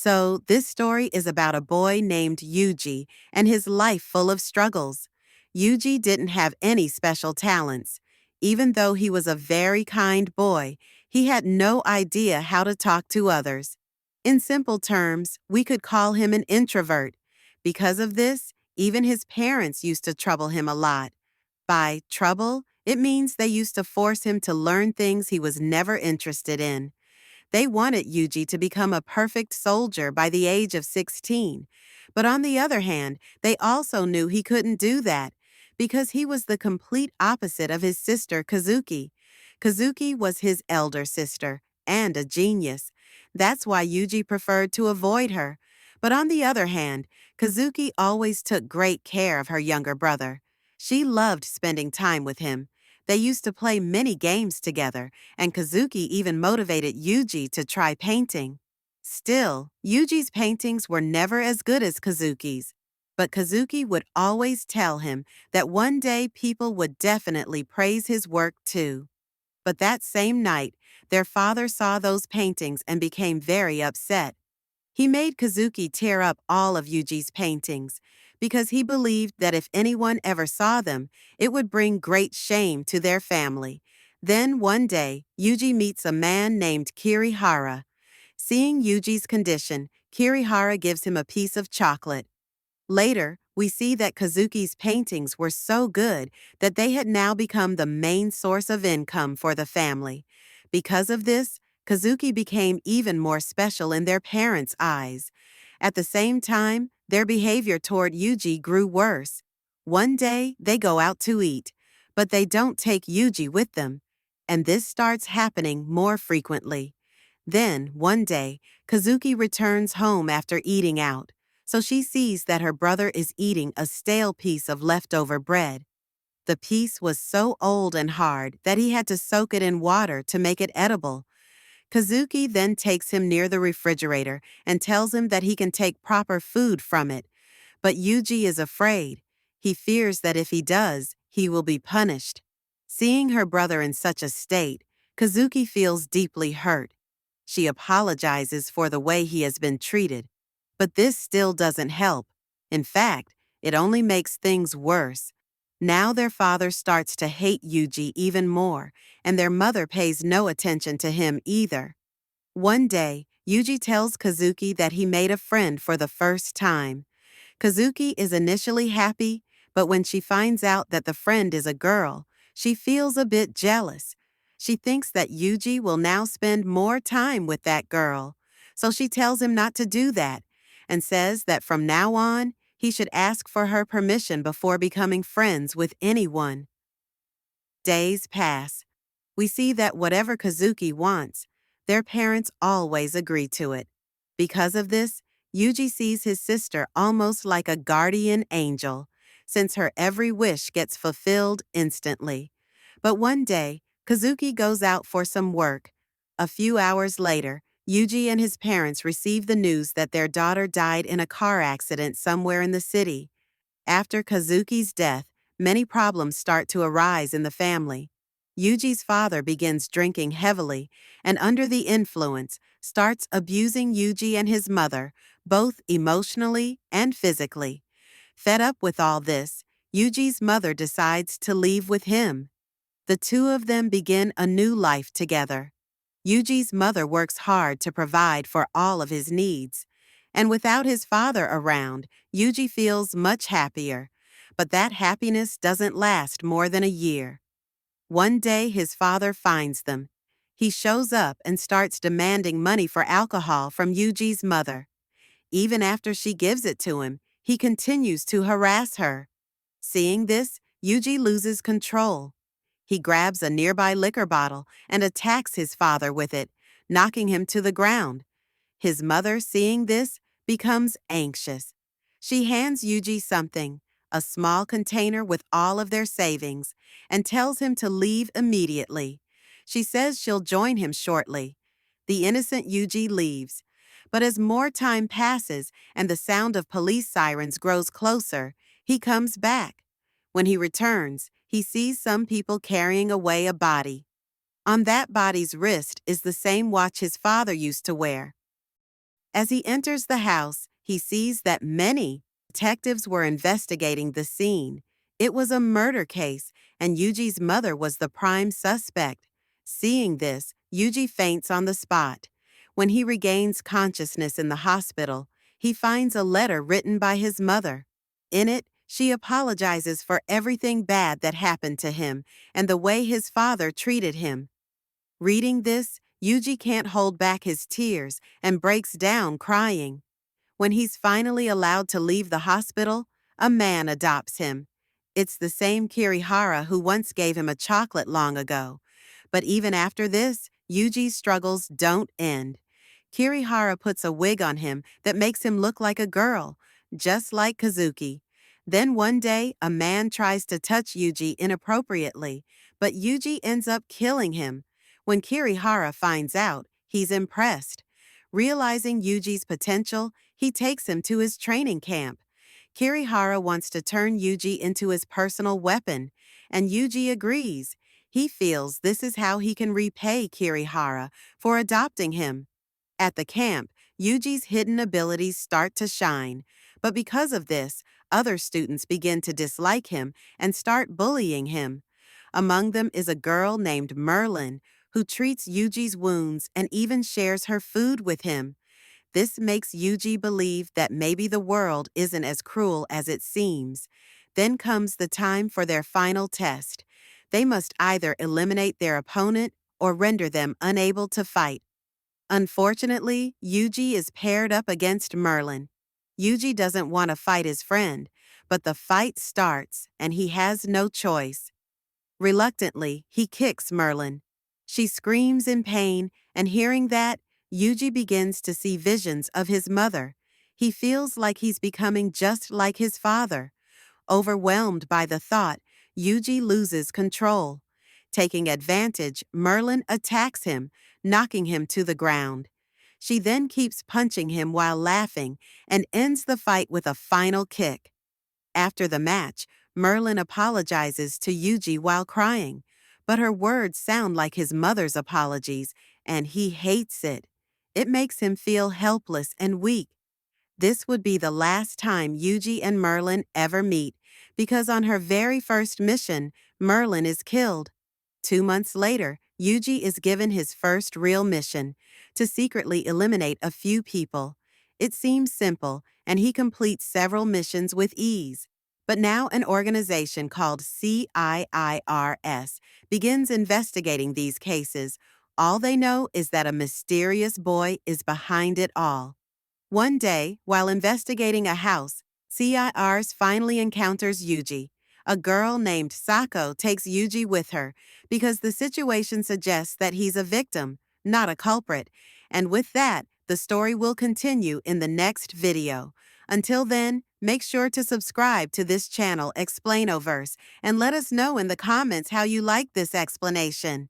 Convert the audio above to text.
So, this story is about a boy named Yuji and his life full of struggles. Yuji didn't have any special talents. Even though he was a very kind boy, he had no idea how to talk to others. In simple terms, we could call him an introvert. Because of this, even his parents used to trouble him a lot. By trouble, it means they used to force him to learn things he was never interested in. They wanted Yuji to become a perfect soldier by the age of 16. But on the other hand, they also knew he couldn't do that because he was the complete opposite of his sister Kazuki. Kazuki was his elder sister and a genius. That's why Yuji preferred to avoid her. But on the other hand, Kazuki always took great care of her younger brother. She loved spending time with him. They used to play many games together, and Kazuki even motivated Yuji to try painting. Still, Yuji's paintings were never as good as Kazuki's, but Kazuki would always tell him that one day people would definitely praise his work too. But that same night, their father saw those paintings and became very upset. He made Kazuki tear up all of Yuji's paintings because he believed that if anyone ever saw them, it would bring great shame to their family. Then one day, Yuji meets a man named Kirihara. Seeing Yuji's condition, Kirihara gives him a piece of chocolate. Later, we see that Kazuki's paintings were so good that they had now become the main source of income for the family. Because of this, Kazuki became even more special in their parents' eyes. At the same time, their behavior toward Yuji grew worse. One day, they go out to eat, but they don't take Yuji with them. And this starts happening more frequently. Then, one day, Kazuki returns home after eating out. So she sees that her brother is eating a stale piece of leftover bread. The piece was so old and hard that he had to soak it in water to make it edible. Kazuki then takes him near the refrigerator and tells him that he can take proper food from it. But Yuji is afraid. He fears that if he does, he will be punished. Seeing her brother in such a state, Kazuki feels deeply hurt. She apologizes for the way he has been treated. But this still doesn't help. In fact, it only makes things worse. Now their father starts to hate Yuji even more, and their mother pays no attention to him either. One day, Yuji tells Kazuki that he made a friend for the first time. Kazuki is initially happy, but when she finds out that the friend is a girl, she feels a bit jealous. She thinks that Yuji will now spend more time with that girl, so she tells him not to do that and says that from now on, he should ask for her permission before becoming friends with anyone. Days pass. We see that whatever Kazuki wants, their parents always agree to it. Because of this, Yuji sees his sister almost like a guardian angel, since her every wish gets fulfilled instantly. But one day, Kazuki goes out for some work. A few hours later, Yuji and his parents receive the news that their daughter died in a car accident somewhere in the city. After Kazuki's death, many problems start to arise in the family. Yuji's father begins drinking heavily and under the influence starts abusing Yuji and his mother, both emotionally and physically. Fed up with all this, Yuji's mother decides to leave with him. The two of them begin a new life together. Yuji's mother works hard to provide for all of his needs. And without his father around, Yuji feels much happier. But that happiness doesn't last more than a year. One day his father finds them. He shows up and starts demanding money for alcohol from Yuji's mother. Even after she gives it to him, he continues to harass her. Seeing this, Yuji loses control. He grabs a nearby liquor bottle and attacks his father with it, knocking him to the ground. His mother, seeing this, becomes anxious. She hands Yuji something, a small container with all of their savings, and tells him to leave immediately. She says she'll join him shortly. The innocent Yuji leaves. But as more time passes and the sound of police sirens grows closer, he comes back. When he returns, he sees some people carrying away a body. On that body's wrist is the same watch his father used to wear. As he enters the house, he sees that many detectives were investigating the scene. It was a murder case, and Yuji's mother was the prime suspect. Seeing this, Yuji faints on the spot. When he regains consciousness in the hospital, he finds a letter written by his mother. In it, she apologizes for everything bad that happened to him and the way his father treated him. Reading this, Yuji can't hold back his tears and breaks down crying. When he's finally allowed to leave the hospital, a man adopts him. It's the same Kirihara who once gave him a chocolate long ago. But even after this, Yuji's struggles don't end. Kirihara puts a wig on him that makes him look like a girl, just like Kazuki. Then one day, a man tries to touch Yuji inappropriately, but Yuji ends up killing him. When Kirihara finds out, he's impressed. Realizing Yuji's potential, he takes him to his training camp. Kirihara wants to turn Yuji into his personal weapon, and Yuji agrees. He feels this is how he can repay Kirihara for adopting him. At the camp, Yuji's hidden abilities start to shine, but because of this, other students begin to dislike him and start bullying him. Among them is a girl named Merlin, who treats Yuji's wounds and even shares her food with him. This makes Yuji believe that maybe the world isn't as cruel as it seems. Then comes the time for their final test. They must either eliminate their opponent or render them unable to fight. Unfortunately, Yuji is paired up against Merlin. Yuji doesn't want to fight his friend, but the fight starts and he has no choice. Reluctantly, he kicks Merlin. She screams in pain, and hearing that, Yuji begins to see visions of his mother. He feels like he's becoming just like his father. Overwhelmed by the thought, Yuji loses control. Taking advantage, Merlin attacks him, knocking him to the ground. She then keeps punching him while laughing and ends the fight with a final kick. After the match, Merlin apologizes to Yuji while crying, but her words sound like his mother's apologies, and he hates it. It makes him feel helpless and weak. This would be the last time Yuji and Merlin ever meet, because on her very first mission, Merlin is killed. 2 months later, Yuji is given his first real mission, to secretly eliminate a few people. It seems simple, and he completes several missions with ease. But now an organization called CIIRS begins investigating these cases. All they know is that a mysterious boy is behind it all. One day, while investigating a house, CIRS finally encounters Yuji. A girl named Sako takes Yuji with her because the situation suggests that he's a victim, not a culprit. And with that, the story will continue in the next video. Until then, make sure to subscribe to this channel, Explainoverse, and let us know in the comments how you like this explanation.